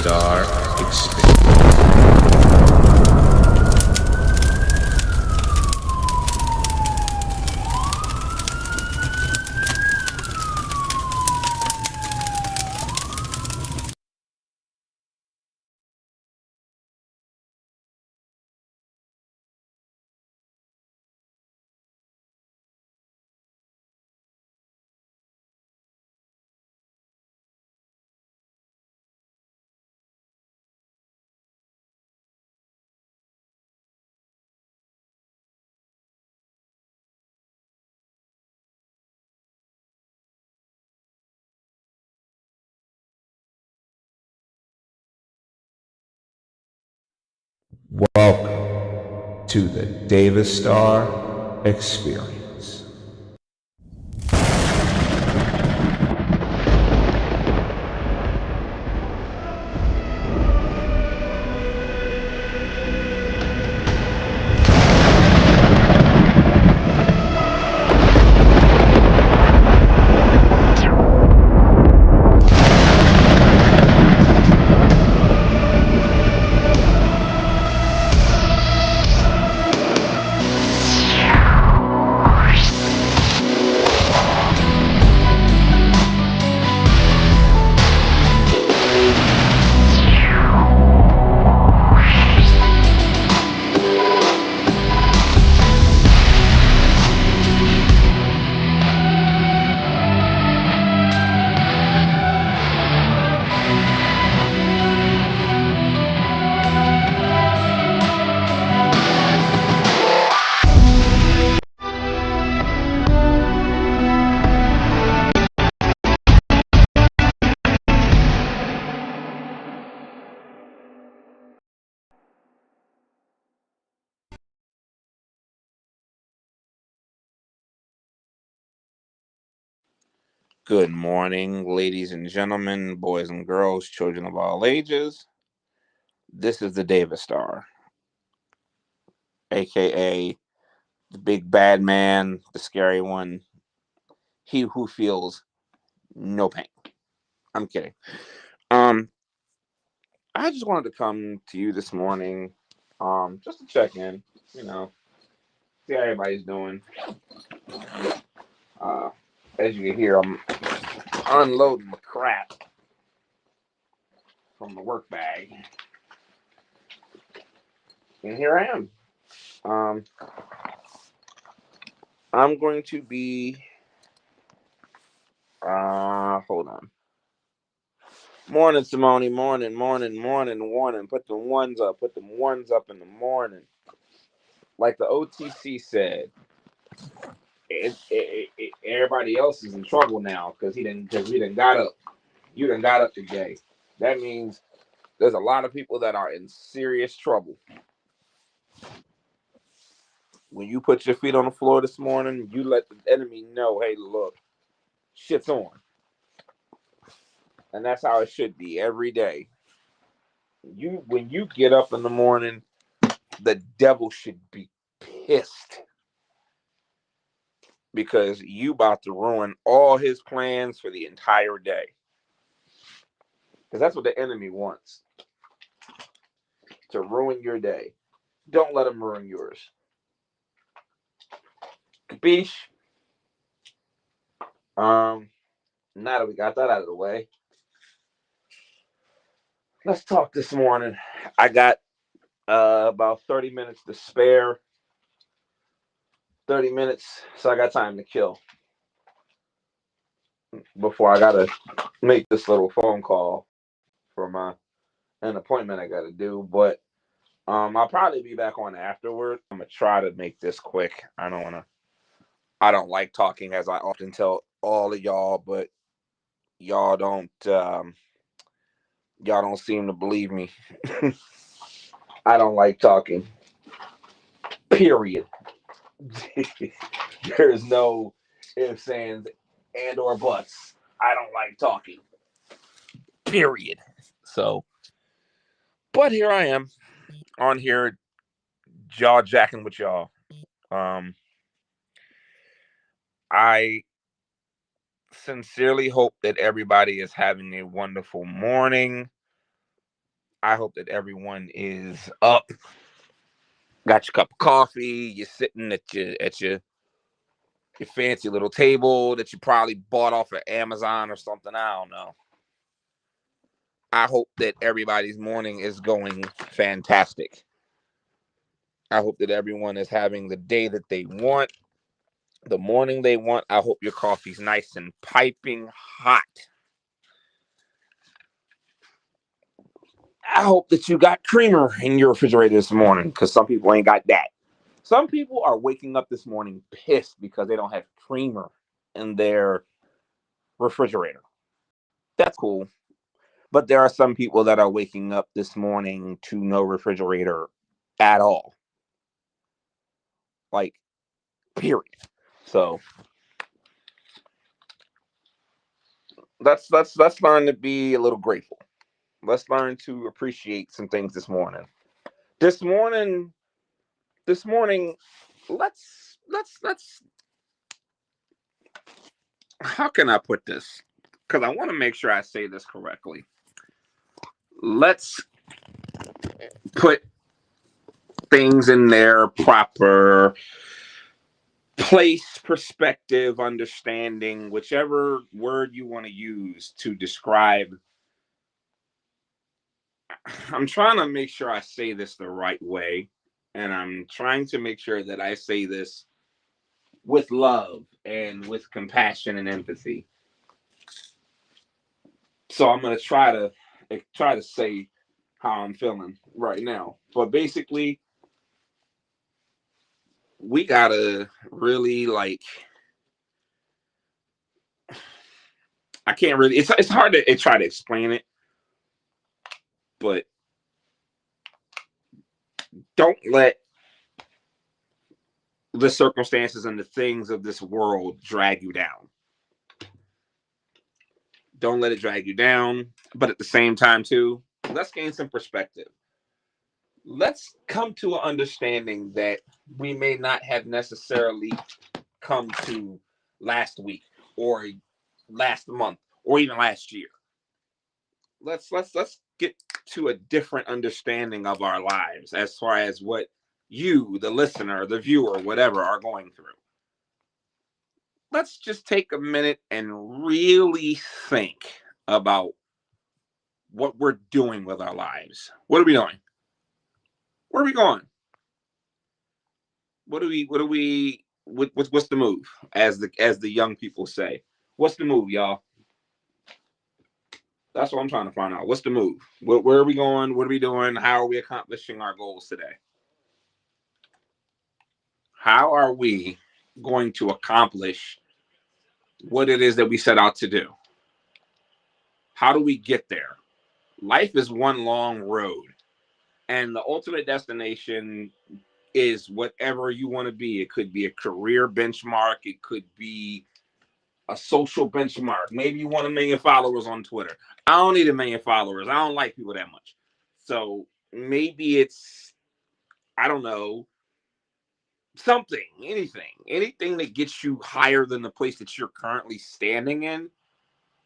Star Experience. Welcome to the Davis Star Experience. Good morning, ladies and gentlemen, boys and girls, children of all ages. This is the Davis Star, aka the big bad man, the scary one, he who feels no pain. I'm kidding. Um, I just wanted to come to you this morning, just to check in, see how everybody's doing. Uh, as you can hear, I'm unloading the crap from the work bag, and here I am. Um, I'm going to be. Hold on. Morning, Simone. Morning, morning, morning, morning. Put the ones up. Put them ones up in the morning. Like the OTC said, everybody else is in trouble now because we didn't got up. You done got up today. That means there's a lot of people that are in serious trouble. When you put your feet on the floor this morning, you let the enemy know, hey, look, shit's on. And that's how it should be every day. When you get up in the morning, the devil should be pissed because you about to ruin all his plans for the entire day. Because that's what the enemy wants, to ruin your day. Don't let him ruin yours. Capiche? Now that we got that out of the way, let's talk this morning. I got about 30 minutes to spare. 30 minutes, so I got time to kill before I gotta make this little phone call for an appointment I gotta do. But I'll probably be back on afterward. I'm gonna try to make this quick. I don't like talking, as I often tell all of y'all, but y'all don't y'all don't seem to believe me. I don't like talking. Period. There's no ifs, ands, and or buts. I don't like talking. Period. So, but here I am on here, jaw jacking with y'all. I sincerely hope that everybody is having a wonderful morning, I hope that everyone is up, got your cup of coffee, you're sitting at your fancy little table that you probably bought off of Amazon or something. I don't know. I hope that everybody's morning is going fantastic. I hope that everyone is having the day that they want, the morning they want. I hope your coffee's nice and piping hot. I hope that you got creamer in your refrigerator this morning, because some people ain't got that. Some people are waking up this morning pissed because they don't have creamer in their refrigerator. That's cool. But there are some people that are waking up this morning to no refrigerator at all. Like, period. So let's learn to be a little grateful. Let's learn to appreciate some things this morning. This morning, this morning, let's how can I put this? Because I want to make sure I say this correctly. Let's put things in their proper place, perspective, understanding, whichever word you want to use to describe. I'm trying to make sure I say this the right way, and I'm trying to make sure that I say this with love and with compassion and empathy. So I'm going to try to say how I'm feeling right now. But basically, we got to really, like, I can't really, it's hard to try to explain it, but don't let the circumstances and the things of this world drag you down. Don't let it drag you down. But at the same time, too, let's gain some perspective. Let's come to an understanding that we may not have necessarily come to last week or last month or even last year. Let's get to a different understanding of our lives as far as what you, the listener, the viewer, whatever, are going through. Let's just take a minute and really think about what we're doing with our lives. What are we doing? Where are we going? What's the move, as the young people say? What's the move, y'all? That's what I'm trying to find out. What's the move? Where are we going? What are we doing? How are we accomplishing our goals today? How are we going to accomplish what it is that we set out to do? How do we get there? Life is one long road, and the ultimate destination is whatever you want to be. It could be a career benchmark, it could be a social benchmark. Maybe you want 1 million followers on Twitter. I don't need 1 million followers. I don't like people that much. So maybe it's, I don't know, something, anything that gets you higher than the place that you're currently standing in,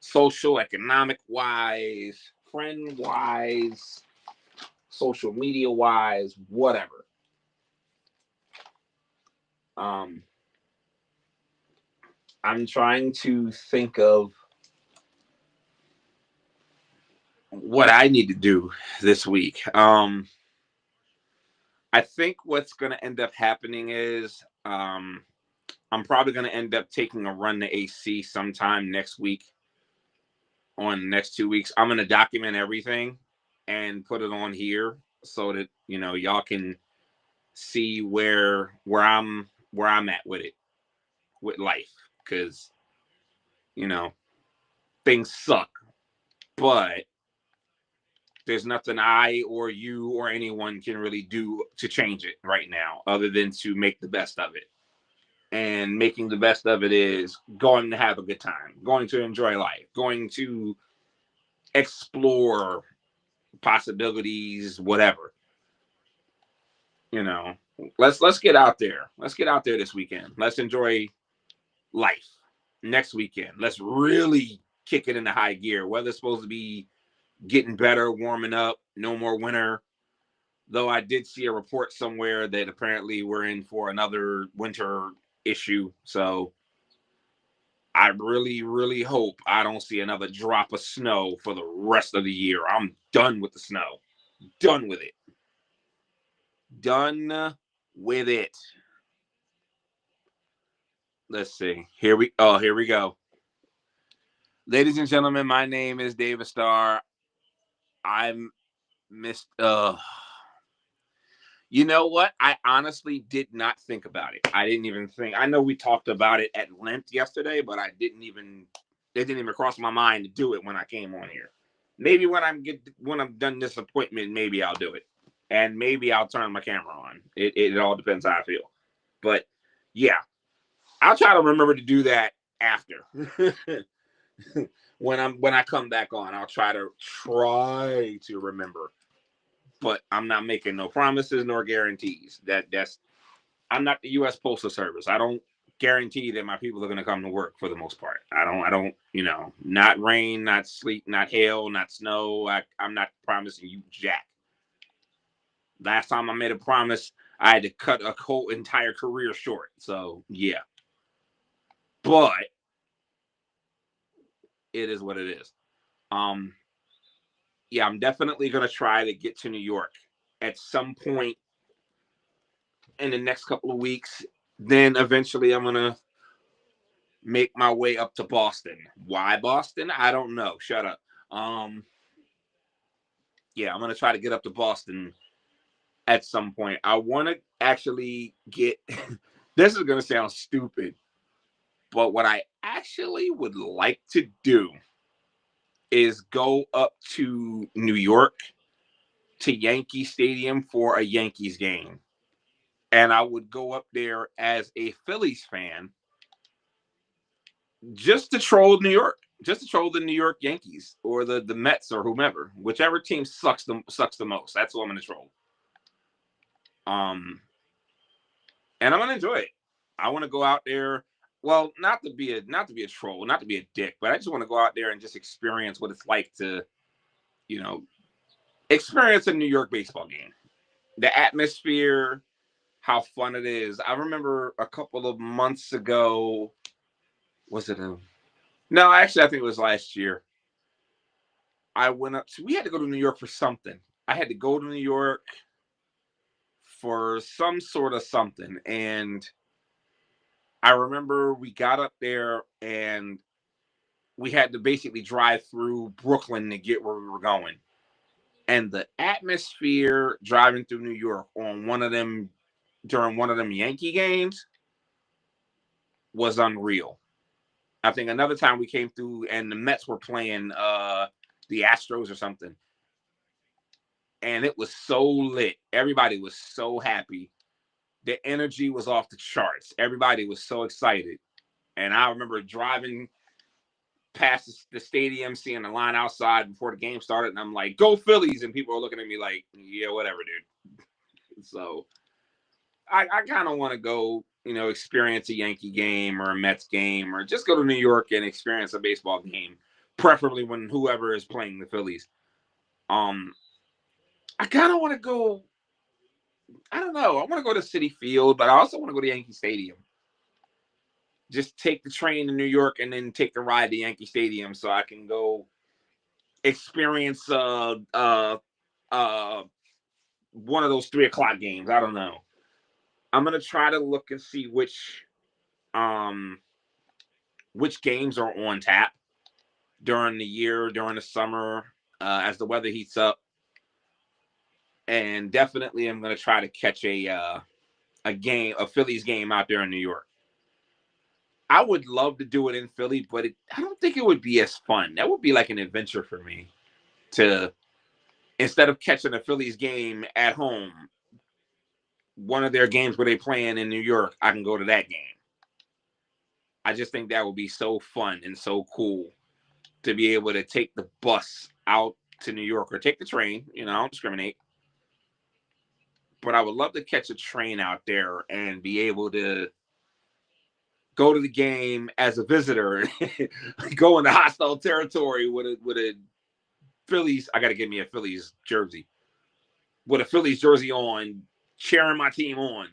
social, economic wise, friend wise, social media wise, whatever. Um, I'm trying to think of what I need to do this week. I think what's going to end up happening is I'm probably going to end up taking a run to AC sometime next week, on the next 2 weeks. I'm going to document everything and put it on here so that, y'all can see where I'm at with it, with life, because, you know, things suck, but there's nothing I or you or anyone can really do to change it right now other than to make the best of it. And making the best of it is going to have a good time, going to enjoy life, going to explore possibilities, whatever. You know, let's get out there. Let's get out there this weekend. Let's enjoy life. Next weekend, let's really kick it into high gear. Weather's supposed to be getting better, warming up. no more winter. Though I did see a report somewhere that apparently we're in for another winter issue. So I really, really hope I don't see another drop of snow for the rest of the year. I'm done with the snow. Done with it. Done with it. Let's see. Here we go. Ladies and gentlemen, my name is David Starr. I'm missed You know what? I honestly did not think about it. I didn't even think. I know we talked about it at length yesterday, but it didn't even cross my mind to do it when I came on here. Maybe when I'm done this appointment, maybe I'll do it. And maybe I'll turn my camera on. It all depends how I feel. But yeah, I'll try to remember to do that after. When I come back on, I'll try to remember. But I'm not making no promises nor guarantees. That's I'm not the U.S. Postal Service. I don't guarantee that my people are going to come to work for the most part. I don't. Not rain, not sleet, not hail, not snow. I'm not promising you jack. Last time I made a promise, I had to cut a whole entire career short. So yeah, but it is what it is. Um, yeah, I'm definitely going to try to get to New York at some point in the next couple of weeks. Then eventually I'm going to make my way up to Boston. Why Boston? I don't know. Shut up. Um, yeah, I'm gonna try to get up to Boston at some point. I want to actually get. This is gonna sound stupid, but what I actually would like to do is go up to New York to Yankee Stadium for a Yankees game, and I would go up there as a Phillies fan just to troll New York, just to troll the New York Yankees or the Mets or whomever, whichever team sucks the most. That's what I'm gonna troll. Um, and I'm gonna enjoy it. I want to go out there. Well, not to be a troll, not to be a dick, but I just want to go out there and just experience what it's like to, you know, experience a New York baseball game. The atmosphere, how fun it is. I remember a couple of months ago. Was it a? No, actually, I think it was last year. I went up to. We had to go to New York for something. I had to go to New York for some sort of something, and I remember we got up there and we had to basically drive through Brooklyn to get where we were going. And the atmosphere driving through New York on one of them during one of them Yankee games was unreal. I think another time we came through and the Mets were playing the Astros or something. And it was so lit. Everybody was so happy. The energy was off the charts. Everybody was so excited. And I remember driving past the stadium, seeing the line outside before the game started, and I'm like, "Go Phillies!" And people are looking at me like, "Yeah, whatever, dude." So I kind of want to go, experience a Yankee game or a Mets game, or just go to New York and experience a baseball game, preferably when whoever is playing the Phillies. Um, I kind of want to go. I don't know. I want to go to Citi Field, but I also want to go to Yankee Stadium. Just take the train to New York and then take the ride to Yankee Stadium so I can go experience uh one of those 3 o'clock games. I don't know. I'm gonna try to look and see um which games are on tap during the year, during the summer, as the weather heats up. And definitely I'm gonna try to catch a Phillies game out there in New York. I would love to do it in Philly, but I don't think it would be as fun. That would be like an adventure for me to, instead of catching a Phillies game at home, one of their games where they playing in New York, I can go to that game. I just think that would be so fun and so cool to be able to take the bus out to New York or take the train. I don't discriminate, but I would love to catch a train out there and be able to go to the game as a visitor, go into hostile territory with a Phillies. I got to get me a Phillies jersey with a Phillies jersey on, cheering my team on,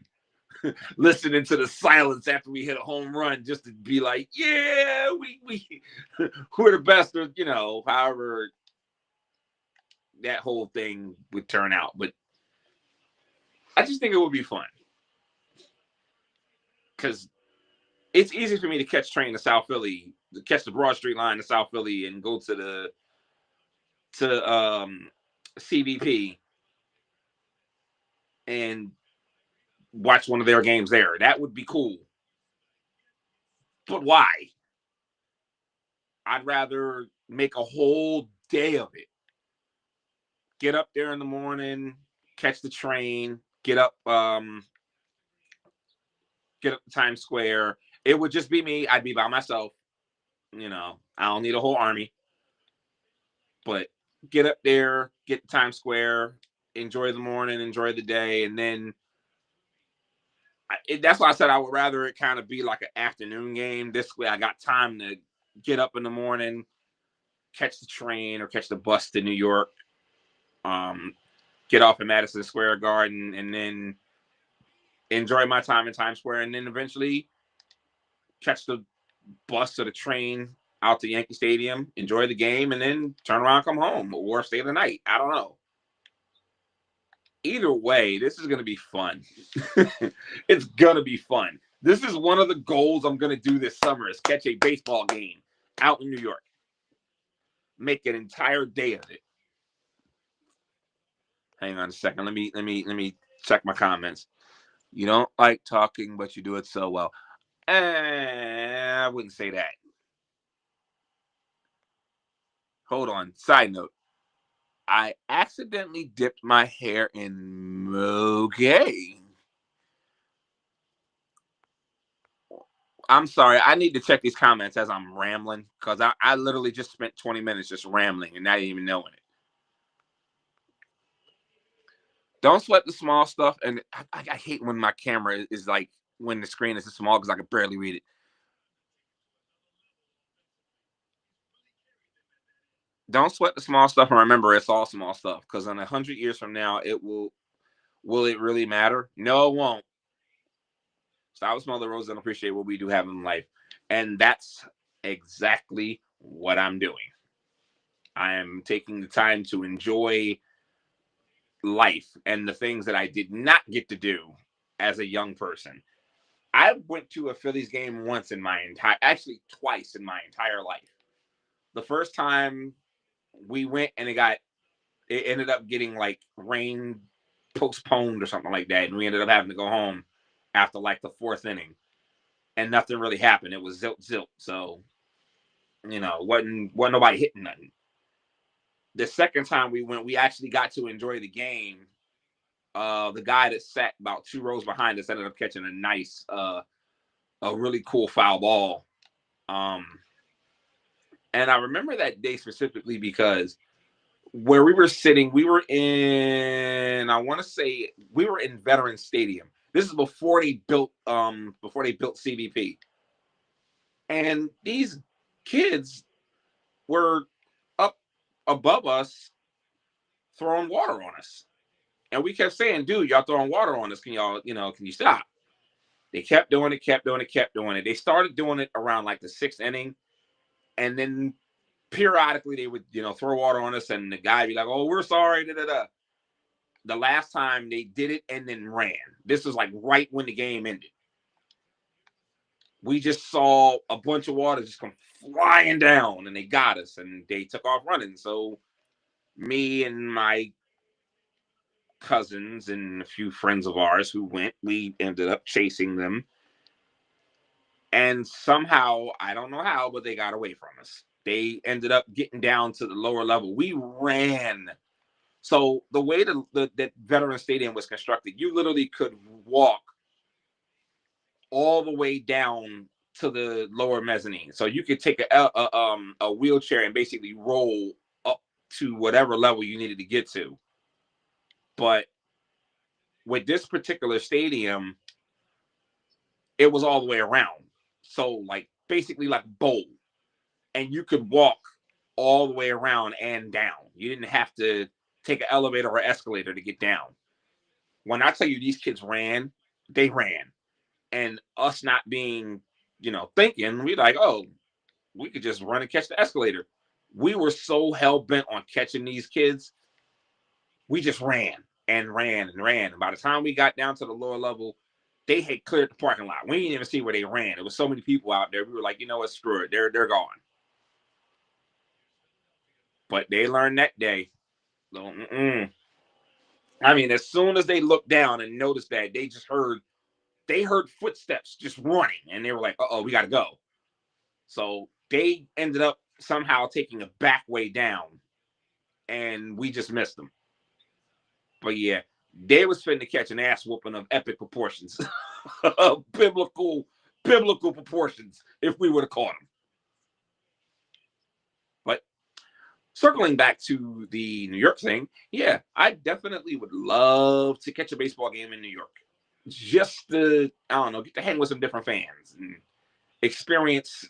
listening to the silence after we hit a home run, just to be like, yeah, we we're the best, or however that whole thing would turn out. But I just think it would be fun because it's easy for me to catch train to South Philly, to catch the Broad Street line to South Philly, and go to CBP and watch one of their games there. That would be cool. But why? I'd rather make a whole day of it. Get up there in the morning, catch the train, get up to Times Square. It would just be me. I'd be by myself. I don't need a whole army. But get up there, get to Times Square, enjoy the morning, enjoy the day, and then that's why I said I would rather it kind of be like an afternoon game. This way I got time to get up in the morning, catch the train or catch the bus to New York, get off at Madison Square Garden, and then enjoy my time in Times Square, and then eventually catch the bus or the train out to Yankee Stadium, enjoy the game, and then turn around, come home, or stay the night. I don't know. Either way, this is going to be fun. It's going to be fun. This is one of the goals I'm going to do this summer is catch a baseball game out in New York. Make an entire day of it. Hang on a second. Let me check my comments. You don't like talking, but you do it so well. I wouldn't say that. Hold on. Side note. I accidentally dipped my hair in Moget. I'm sorry. I need to check these comments as I'm rambling because I literally just spent 20 minutes just rambling and not even knowing it. Don't sweat the small stuff. And I hate when my camera is like, when the screen is small because I can barely read it. Don't sweat the small stuff and remember it's all small stuff because in 100 years from now, will it really matter? No, it won't. So I would smell the roses and appreciate what we do have in life. And that's exactly what I'm doing. I am taking the time to enjoy life and the things that I did not get to do as a young person. I went to a Phillies game once in my actually twice in my entire life. The first time we went and it ended up getting like rain postponed or something like that. And we ended up having to go home after like the fourth inning and nothing really happened. It was zilt. So, wasn't nobody hitting nothing. The second time we went, we actually got to enjoy the game. The guy that sat about 2 rows behind us ended up catching a really cool foul ball. And I remember that day specifically because where we were sitting, I want to say we were in Veteran Stadium. This is before they built CBP. And these kids were up above us throwing water on us. And we kept saying, dude, y'all throwing water on us. Can can you stop? They kept doing it. They started doing it around like the sixth inning. And then periodically they would, throw water on us and the guy would be like, oh, we're sorry. Da, da, da. The last time they did it and then ran. This was like right when the game ended. We just saw a bunch of water just come flying down and they got us and they took off running. So me and my cousins and a few friends of ours who went, we ended up chasing them. And somehow, I don't know how, but they got away from us. They ended up getting down to the lower level. We ran. So the way that Veteran Stadium was constructed, you literally could walk all the way down to the lower mezzanine. So you could take a wheelchair and basically roll up to whatever level you needed to get to. But with this particular stadium, it was all the way around. So like basically like bowl. And you could walk all the way around and down. You didn't have to take an elevator or escalator to get down. When I tell you these kids ran, they ran. And us not being, thinking, we like, oh, we could just run and catch the escalator. We were so hell bent on catching these kids, we just ran and ran and ran. And by the time we got down to the lower level, they had cleared the parking lot. We didn't even see where they ran. There was so many people out there. We were like, you know what, screw it. They're gone. But they learned that day. So, I mean, as soon as they looked down and noticed that, they heard footsteps just running, and they were like, "Uh-oh, we got to go." So they ended up somehow taking a back way down, and we just missed them. But yeah, they was finna catch an ass whooping of epic proportions, biblical proportions, if we would have caught them. But circling back to the New York thing, yeah, I definitely would love to catch a baseball game in New York. Just to, I don't know, get to hang with some different fans and experience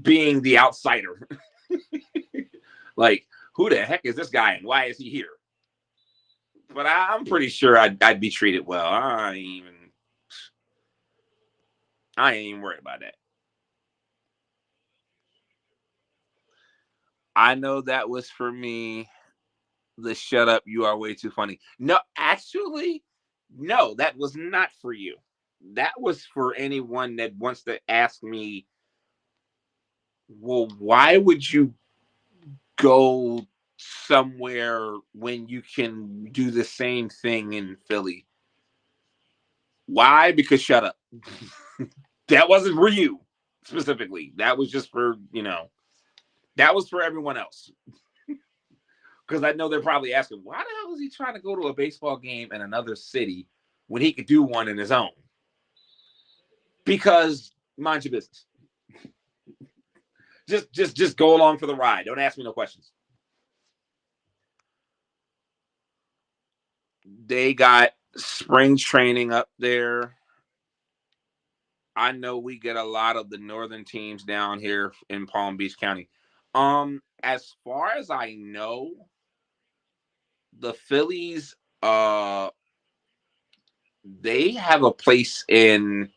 being the outsider. Like, who the heck is this guy and why is he here? But I'm pretty sure I'd be treated well. I ain't even worried about that. I know that was for me. The shut up, you are way too funny. No, actually, no, that was not for you. That was for anyone that wants to ask me, well, why would you go somewhere when you can do the same thing in Philly? Why? Because shut up. That wasn't for you specifically. That was just for, that was for everyone else. Because I know they're probably asking, why the hell is he trying to go to a baseball game in another city when he could do one in his own? Because mind your business. Just go along for the ride. Don't ask me no questions. They got spring training up there. I know we get a lot of the northern teams down here in Palm Beach County. As far as I know, the Phillies, they have a place in.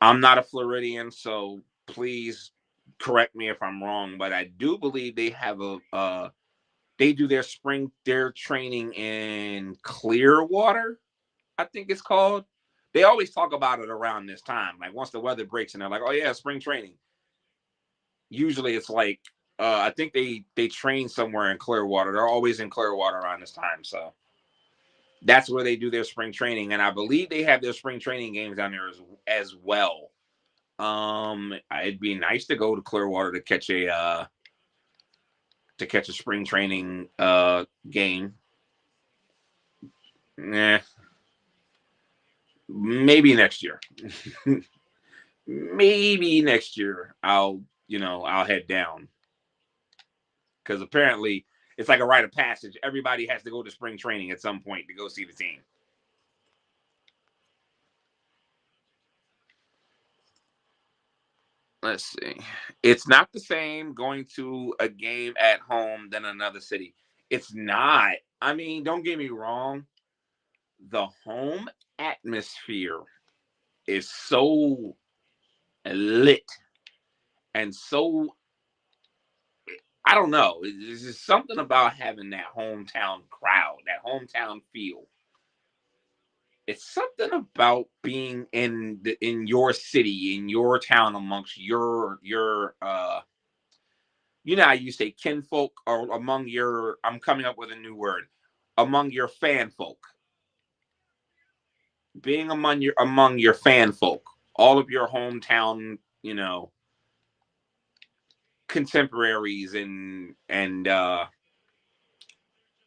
I'm not a Floridian, so please correct me if I'm wrong, but I do believe they have they do their training in Clearwater, I think it's called. They always talk about it around this time, like once the weather breaks, and they're like, "Oh yeah, spring training." Usually, it's like I think they train somewhere in Clearwater. They're always in Clearwater around this time, so that's where they do their spring training, and I believe they have their spring training games down there as well. It'd be nice to go to Clearwater to catch a spring training game. Yeah, maybe next year. Maybe next year I'll head down because apparently it's like a rite of passage. Everybody has to go to spring training at some point to go see the team. Let's see. It's not the same going to a game at home than another city. It's not. I mean, don't get me wrong. The home atmosphere is so lit and so, I don't know. It's just something about having that hometown crowd, that hometown feel. It's something about being in your city, in your town, amongst your how you say kinfolk, or among your, I'm coming up with a new word, among your fan folk. Being among your fan folk, all of your hometown, contemporaries and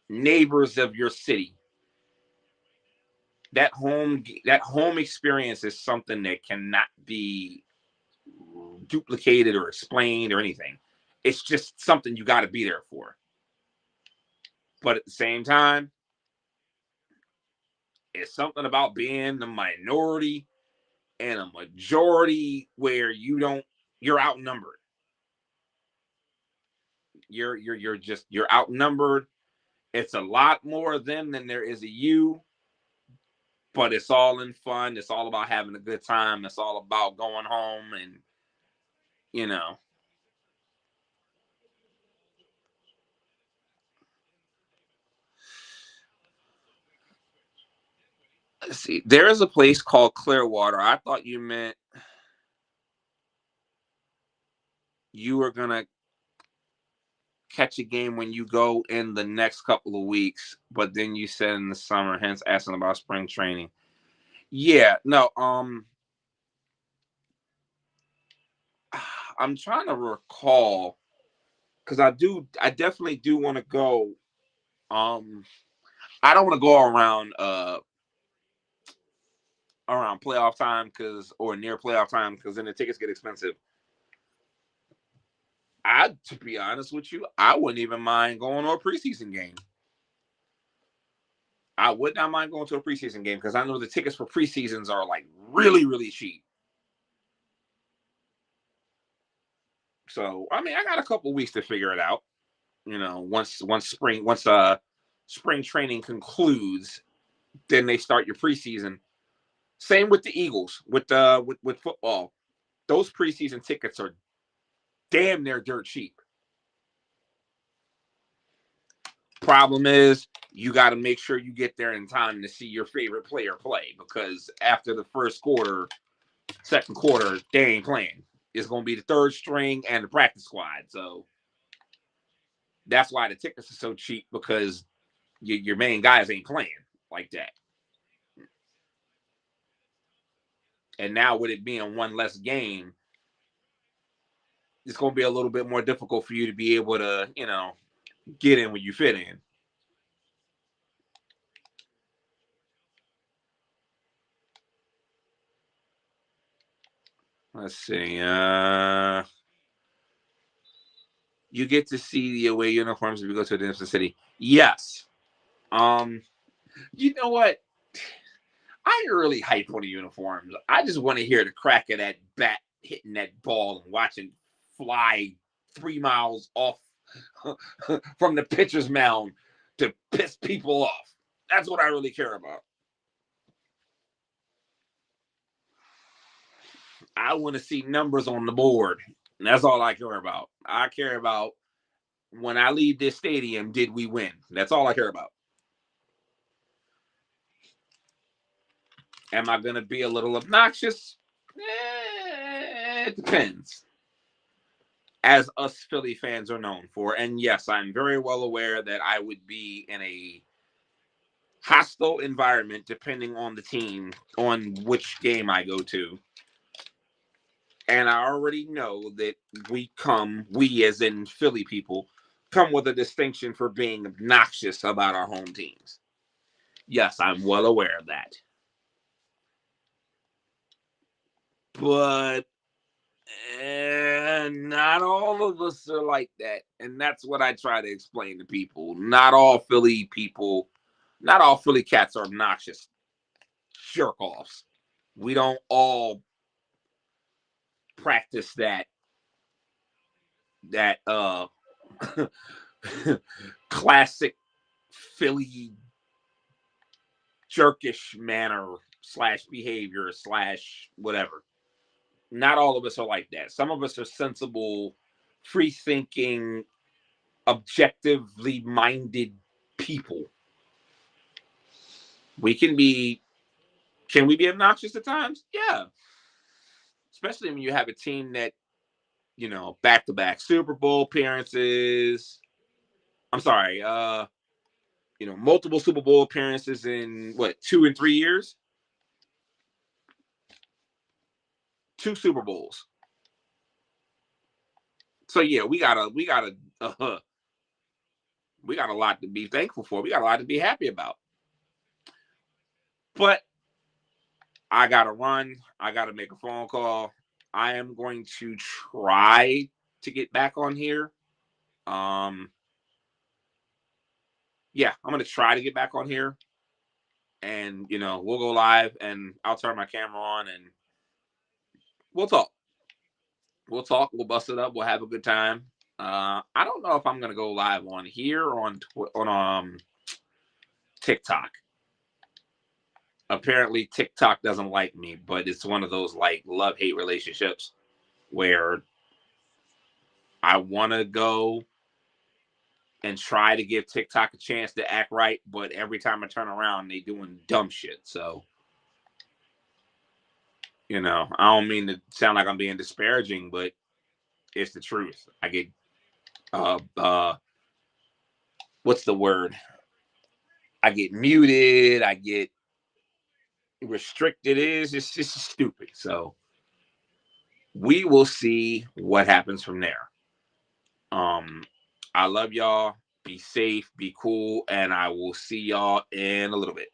neighbors of your city. That home experience is something that cannot be duplicated or explained or anything. It's just something you got to be there for. But at the same time, it's something about being the minority and a majority where you're outnumbered. You're outnumbered. It's a lot more of them than there is a you, but it's all in fun. It's all about having a good time. It's all about going home and you know. Let's see. There is a place called Clearwater. I thought you meant you were gonna catch a game when you go in the next couple of weeks, but then you said in the summer, hence asking about spring training. Yeah, no, I'm trying to recall because I definitely do want to go. Um, I don't want to go around playoff time or near playoff time because then the tickets get expensive. To be honest with you, I wouldn't even mind going to a preseason game. I would not mind going to a preseason game because I know the tickets for preseasons are like really, really cheap. So I mean, I got a couple weeks to figure it out. Once spring training concludes, then they start your preseason. Same with the Eagles with football. Those preseason tickets are damn near dirt cheap. Problem is, you got to make sure you get there in time to see your favorite player play because after the first quarter, second quarter, they ain't playing. It's going to be the third string and the practice squad. So that's why the tickets are so cheap because your main guys ain't playing like that. And now with it being one less game, it's going to be a little bit more difficult for you to be able to, get in when you fit in. Let's see. You get to see the away uniforms if you go to a different city. Yes. Um, you know what? I ain't really hype on the uniforms. I just want to hear the crack of that bat hitting that ball and watching fly 3 miles off from the pitcher's mound to piss people off. That's what I really care about. I want to see numbers on the board. And that's all I care about. I care about when I leave this stadium, did we win? That's all I care about. Am I going to be a little obnoxious? It depends. As us Philly fans are known for. And yes, I'm very well aware that I would be in a hostile environment depending on the team, on which game I go to. And I already know that we as in Philly people, come with a distinction for being obnoxious about our home teams. Yes, I'm well aware of that. But not all of us are like that. And that's what I try to explain to people. Not all Philly cats are obnoxious jerk offs. We don't all practice that classic Philly jerkish manner slash behavior slash whatever. Not all of us are like that. Some of us are sensible, free thinking, objectively minded people. We can we be obnoxious at times? Yeah. Especially when you have a team that, back to back Super Bowl appearances. I'm sorry, multiple Super Bowl appearances in what, 2 and 3 years? Two Super Bowls. So yeah, uh, we got a lot to be thankful for. We got a lot to be happy about. But I gotta run. I gotta make a phone call. I am going to try to get back on here. Um, yeah, I'm gonna try to get back on here, and we'll go live, and I'll turn my camera on, and we'll talk. We'll talk. We'll bust it up. We'll have a good time. I don't know if I'm gonna go live on here or on TikTok. Apparently, TikTok doesn't like me, but it's one of those like love hate relationships where I want to go and try to give TikTok a chance to act right, but every time I turn around, they doing dumb shit. So, I don't mean to sound like I'm being disparaging, but it's the truth. I get what's the word? I get muted. I get restricted. It's just stupid. So we will see what happens from there. Um, I love y'all. Be safe. Be cool, and I will see y'all in a little bit.